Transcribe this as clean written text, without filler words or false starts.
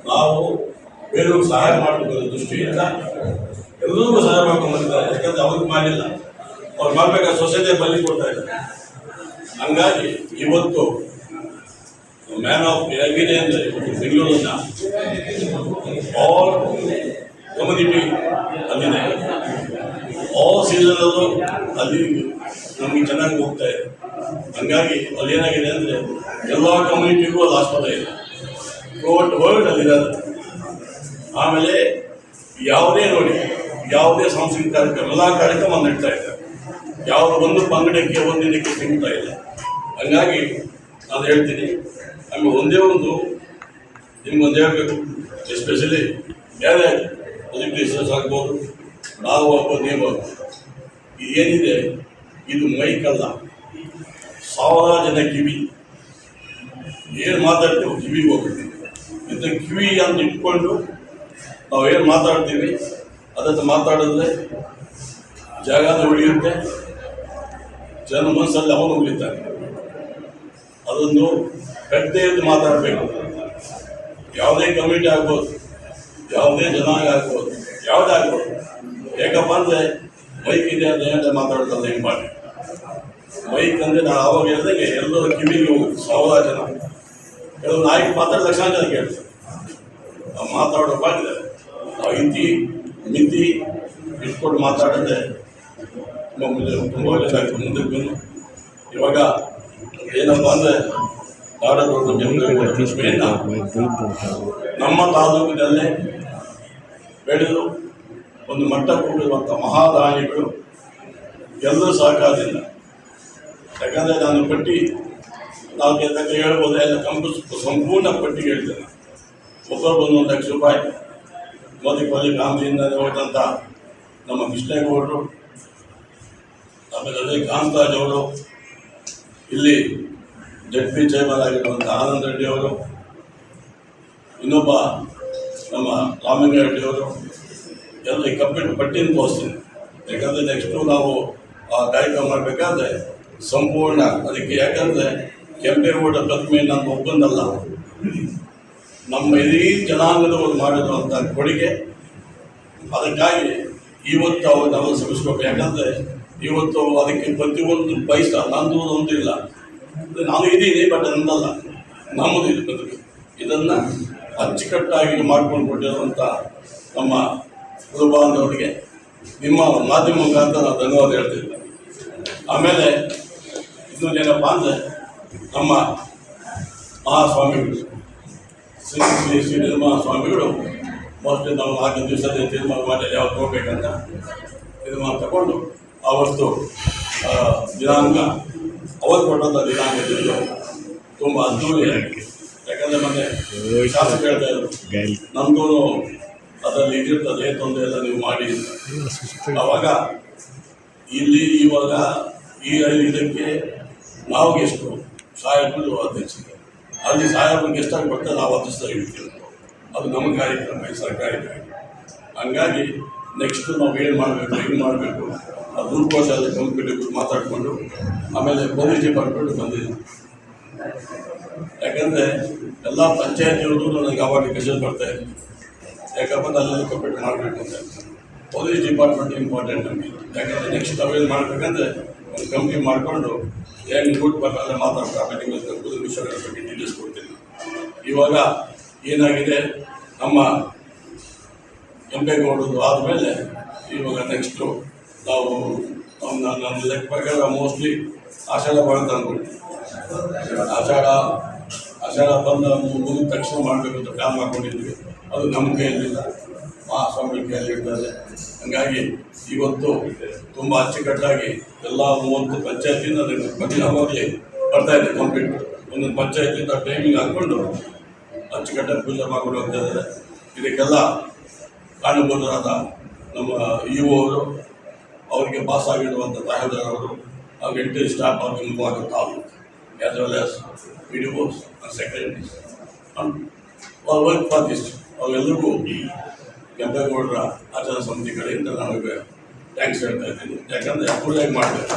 ನಾವು ಬೇರೆಯವ್ರಿಗೆ ಸಹಾಯ ಮಾಡಬೇಕು ದೃಷ್ಟಿಯಿಂದ ಎಲ್ಲರಿಗೂ ಸಹಾಯ ಮಾಡ್ಕೊಂಡ್ಬಂದಿದ್ದಾರೆ. ಯಾಕಂದರೆ ಅವ್ರಿಗೆ ಮಾಡಿಲ್ಲ, ಅವ್ರು ಮಾಡಬೇಕಾದ್ರೆ ಸೊಸೈಟಿಯ ಬಲಿ ಕೊಡ್ತಾ ಇದ್ದಾರೆ. ಹಂಗಾಗಿ ಇವತ್ತು ಮ್ಯಾನ್ ಆಫ್ ಹೇಗಿದೆ ಅಂದರೆ ಬೆಂಗಳೂರನ್ನ ಆಲ್ ಕಮ್ಯುನಿಟಿ ಅಲ್ಲಿದೆ, ಆಲ್ ಸೀಸನಲ್ಲೂ ಅಲ್ಲಿ ನಮಗೆ ಚೆನ್ನಾಗಿ ಹೋಗ್ತಾ ಇದೆ. ಹಂಗಾಗಿ ಅಲ್ಲಿ ಏನಾಗಿದೆ ಅಂದರೆ ಎಲ್ಲ ಕಮ್ಯುನಿಟಿಗೂ ಅದು ಆಸ್ಪತ್ರೆ ಇದೆ, ವರ್ಲ್ಡ್ ಅಲ್ಲಿರೋದು. ಆಮೇಲೆ ಯಾವುದೇ ನೋಡಿ ಯಾವುದೇ ಸಾಂಸ್ಕೃತಿಕ ಕಾರ್ಯಕ್ರಮ ಎಲ್ಲ ಕಾರ್ಯಕ್ರಮ ನಡೀತಾ ಇದೆ, ಯಾವುದೋ ಒಂದು ಪಂಗಡಕ್ಕೆ ಒಂದಿನಕ್ಕೆ ಸಿಗ್ತಾ ಇಲ್ಲ. ಹಂಗಾಗಿ ನಾನು ಹೇಳ್ತೀನಿ, ನಮಗೆ ಒಂದೇ ಒಂದು ನಿಮ್ಗೊಂದು ಹೇಳಬೇಕು, ಎಸ್ಪೆಷಲಿ ಬೇರೆ ಪೊಲಿಟಿಷಿಯನ್ಸ್ ಆಗ್ಬೋದು, ನಾವು ಆಗ್ಬೋದು, ನೀವು ಏನಿದೆ ಇದು ಮೈಕಲ್ಲ, 1000 ಜನ ಕಿವಿ ಏನು ಮಾತಾಡ್ತೀವಿ ಕಿವಿಗೆ ಹೋಗ್ತೀವಿ. ಇಂಥ ಕಿವಿ ಅಂತ ಇಟ್ಕೊಂಡು ನಾವು ಏನು ಮಾತಾಡ್ತೀವಿ ಅದನ್ನು ಮಾತಾಡಿದ್ರೆ ಜಾಗನ ಉಳಿಯುತ್ತೆ, ಜನ ಮನಸ್ಸಲ್ಲಿ ಅವನು ಉಳಿತಾನೆ. ಅದನ್ನು ಕಟ್ಟೆಯದ್ದು ಮಾತಾಡಬೇಕು. ಯಾವುದೇ ಕಮಿಟಿ ಆಗ್ಬೋದು, ಯಾವುದೇ ಜನಾಂಗ ಆಗ್ಬೋದು, ಯಾವುದೇ ಆಗ್ಬೋದು. ಯಾಕಪ್ಪ ಅಂದರೆ ಮೈಕ್ ಇದೆ ಅಂತ ಏನಂತ ಮಾತಾಡ್ತಲ್ಲ ಹೆಂಗೆ ಮಾಡಿ. ಮೈಕ್ ಅಂದರೆ ನಾನು ಆವಾಗ ಹೇಳಿದಾಗೆ ಎಲ್ಲರೂ ಕಿವಿಗೆ ಹೋಗುತ್ತೆ, 1000 ಜನ. ಕೆಲವು ನಾಯಕ ಮಾತಾಡಿ ಲಕ್ಷಾಂತರ ಜನ ಕೇಳ್ತಾರೆ. ನಾವು ಮಾತಾಡೋ ಬಾಗಿದೆ ನಾವು ಮಿತಿ ಇಟ್ಕೊಂಡು ಮಾತಾಡಿದ್ರೆ ತುಂಬ ಒಳ್ಳೆಯದಾಗ್ತದೆ. ಮುಂದಕ್ಕೆ ಬಂದು ಇವಾಗ ಏನಪ್ಪ ಅಂದರೆ ನಮ್ಮ ತಾಲೂಕಿನಲ್ಲೇ ಬೆಳೆದು ಒಂದು ಮಟ್ಟ ಕೂಡಿರುವಂಥ ಮಹಾದಾನಿಗಳು ಎಲ್ಲರೂ ಸಹಕಾರದಿಂದ. ಯಾಕಂದರೆ ನಾನು ಪಟ್ಟಿ ನಾವು ಹೇಳ್ಬೋದು, ಎಲ್ಲ ಸಂಪೂರ್ಣ ಪಟ್ಟಿ ಹೇಳ್ತೇನೆ. ಒಬ್ಬರು ಬಂದು 1 ಲಕ್ಷ ರೂಪಾಯಿ ಮೋದಿಪಲ್ಲಿ ಗಾಂಧಿಯಿಂದ ಹೋದಂಥ ನಮ್ಮ ಕೃಷ್ಣೇಗೌಡರು, ಆಮೇಲೆ ಅದೇ ಕಾಂತರಾಜ್ ಅವರು, ಇಲ್ಲಿ ಜಡ್ಪಿ ಚೇರ್ಮನ್ ಆಗಿರುವಂಥ ಆನಂದ್ ರೆಡ್ಡಿ ಅವರು, ಇನ್ನೊಬ್ಬ ನಮ್ಮ ರಾಮಲಿಂಗ ರೆಡ್ಡಿ ಅವರು ಎಲ್ಲ ಈ ಕಂಪ್ಲೀಟ್ ಪಟ್ಟಿನ ತೋರಿಸ್ತೀನಿ. ಯಾಕಂದರೆ ನೆಕ್ಸ್ಟು ನಾವು ಆ ಕಾರ್ಯಕ್ರಮ ಮಾಡಬೇಕಾದ್ರೆ ಸಂಪೂರ್ಣ ಅದಕ್ಕೆ, ಯಾಕಂದರೆ ಕೆಂಪೇಗೌಡ ಪ್ರತಿಮೆ ನನ್ನ ಒಬ್ಬಂದಲ್ಲ, ನಮ್ಮ ಇಡೀ ಜನಾಂಗದವರು ಮಾಡಿರುವಂಥ ಕೊಡುಗೆ. ಅದಕ್ಕಾಗಿ ಇವತ್ತು ಅವರು ನಾವು ಶ್ರಮಿಸ್ಬೇಕು. ಯಾಕಂದರೆ ಇವತ್ತು ಅದಕ್ಕೆ ಪ್ರತಿಯೊಂದು ಪೈಸಾ ನಂದು ಒಂದು ಇಲ್ಲ, ನಾನು ಇದ್ದೀನಿ, ಬಟ್ ನಂದಲ್ಲ, ನಮ್ಮದು ಇದು ಬದುಕು. ಇದನ್ನು ಅಚ್ಚುಕಟ್ಟಾಗಿ ಮಾಡ್ಕೊಂಡು ಕೊಟ್ಟಿರುವಂಥ ನಮ್ಮ ಕುಲಬಾಂಧವರಿಗೆ ನಿಮ್ಮ ಮಾಧ್ಯಮ ಮುಖಾಂತರ ನಾವು ಧನ್ಯವಾದ ಹೇಳ್ತಿದ್ದೆ. ಆಮೇಲೆ ಇನ್ನೊಂದು ಏನಪ್ಪ ಅಂದರೆ ನಮ್ಮ ಮಹಾಸ್ವಾಮಿಗಳು ಶ್ರೀ ನಿರ್ಮಲ ಸ್ವಾಮಿಗಳು ಮೋಸ್ಟ್ಲಿ ನಾವು 4 ದಿವಸದ ತೀರ್ಮಾನ ಮಾಡಿ ಯಾವತ್ತು ಹೋಗ್ಬೇಕಂತ ತೀರ್ಮಾನ ತಗೊಂಡು ಆವತ್ತು ದಿನಾಂಕ ಅವತ್ತು ಕೊಟ್ಟಂಥ ದಿನಾಂಕದಲ್ಲಿ ತುಂಬ ಅದ್ದೂರಿಯಾಗಿ. ಯಾಕಂದರೆ ಮೊನ್ನೆ ಶಾಸಕ ಹೇಳ್ತಾ ಇದ್ರು ನಮ್ಮದು ಅದರಲ್ಲಿ ಇದಿರ್ತದೆ, ಏನು ತೊಂದರೆ ಎಲ್ಲ ನೀವು ಮಾಡಿ. ಆವಾಗ ಇಲ್ಲಿ ಇವಾಗ ಈ ಇದಕ್ಕೆ ನಾವು ಗೆಸ್ಟು, ಸಾಹೇಬರು ಅಧ್ಯಕ್ಷರು, ಅಲ್ಲಿ ಸಾಹೇಬ್ರಿಗೆ ಎಷ್ಟಾಗಿ ಬರ್ತದೆ ನಾವು ಅಧ್ಯಕ್ಷ ಇಡ್ತೀವಿ. ಅದು ನಮ್ಮ ಕಾರ್ಯಕ್ರಮ, ಸರ್ಕಾರಿ ಕಾರ್ಯಕ್ರಮ. ಹಂಗಾಗಿ ನೆಕ್ಸ್ಟು ನಾವು ಏನು ಮಾಡಬೇಕು, ಹೆಂಗೆ ಮಾಡಬೇಕು, ಅದು ದುಡ್ಕೋಶ ಅಲ್ಲಿ ಕಂಪ್ಲೀಟ್ ಮಾತಾಡಿಕೊಂಡು ಆಮೇಲೆ ಪೊಲೀಸ್ ಡಿಪಾರ್ಟ್ಮೆಂಟ್ ಬಂದಿದೆ. ಯಾಕಂದರೆ ಎಲ್ಲ ಪಂಚಾಯತಿಯವ್ರದ್ದು ನನಗೆ ಅವಾಗ ಮೆಸೇಜ್ ಬರ್ತಾಯಿದೆ, ಯಾಕಪ್ಪ ಅಲ್ಲೆಲ್ಲ ಕಂಪ್ಲೀಟ್ ಮಾಡಬೇಕು ಅಂತ. ಪೊಲೀಸ್ ಡಿಪಾರ್ಟ್ಮೆಂಟ್ ಇಂಪಾರ್ಟೆಂಟ್ ನಮಗೆ. ಯಾಕಂದರೆ ನೆಕ್ಸ್ಟ್ ನಾವೇನು ಮಾಡಬೇಕಂದ್ರೆ ಒಂದು ಕಂಪ್ನಿ ಮಾಡಿಕೊಂಡು ಹೆಂಗೆ ದುಡ್ಡು ಬರಲ್ಲ ಮಾತಾಡ್ತಾ ಆಮೇಲೆ ನಿಮಗೆ ವಿಷಯಗಳ ಬಗ್ಗೆ ಡೀಟೇಲ್ಸ್ ಕೊಡ್ತೀನಿ. ಇವಾಗ ಏನಾಗಿದೆ, ನಮ್ಮ ಕೆಂಪೇಗೌಡರು ಆದಮೇಲೆ ಇವಾಗ ನೆಕ್ಸ್ಟು ನಾವು ನನ್ನ ಲೆಕ್ಕ ಪ್ರಕಾರ ಮೋಸ್ಟ್ಲಿ ಆಷಾಢ ಬರುತ್ತೆ ಅಂದ್ಕೊಳ್ತೀವಿ. ಆಷಾಢ ಬಂದ ಮುಗಿದ ತಕ್ಷಣ ಮಾಡಬೇಕು ಅಂತ ಪ್ಲ್ಯಾನ್ ಮಾಡ್ಕೊಂಡಿದ್ವಿ. ಅದು ನಮ್ಮ ಕೈಯಲ್ಲಿಲ್ಲ, ಮಹಾಸ್ವಾಮಿ ಕೈಯಲ್ಲಿ ಇರ್ತದೆ. ಹಾಗಾಗಿ ಇವತ್ತು ತುಂಬ ಅಚ್ಚುಕಟ್ಟಾಗಿ ಎಲ್ಲ 30 ಪಂಚಾಯತಿಯಿಂದ ಅವಾಗಲೇ ಬರ್ತಾಯಿದೆ ಕಂಪ್ಲೀಟ್. ಒಂದೊಂದು ಪಂಚಾಯತಿಂದ ಟೈಮಿಂಗ್ ಹಾಕ್ಕೊಂಡು ಅಚ್ಚುಕಟ್ಟಾಗಿ ಪೂಜೆ ಮಾಡ್ಕೊಂಡು ಹೋಗ್ತಾ ಇದ್ದಾರೆ. ಇದಕ್ಕೆಲ್ಲ ಕಾರಣಭೂತರಾದ ನಮ್ಮ ಇಒ ಅವರು, ಅವರಿಗೆ ಪಾಸ್ ಆಗಿರುವಂಥ ತಹಸೀಲ್ದಾರ್ ಅವರು, ಹಾಗೂ ಎಂಟೈರ್ ಸ್ಟಾಫ್ ಅವ್ರಿಗೆ ಮುಖವಾಗಿ ತಾವು as well as PDOs and secretaries all work for this. ಅವೆಲ್ಲರಿಗೂ ಕೆಂಪೇಗೌಡರ ಆಚರಣಾ ಸಮಿತಿ ಕಡೆಯಿಂದ ನನಗೆ ಥ್ಯಾಂಕ್ಸ್ ಹೇಳ್ತಾ ಇದ್ದೀನಿ. ಯಾಕಂದರೆ ಅಪೂರ್ವಾಗಿ ಮಾಡಬೇಕು.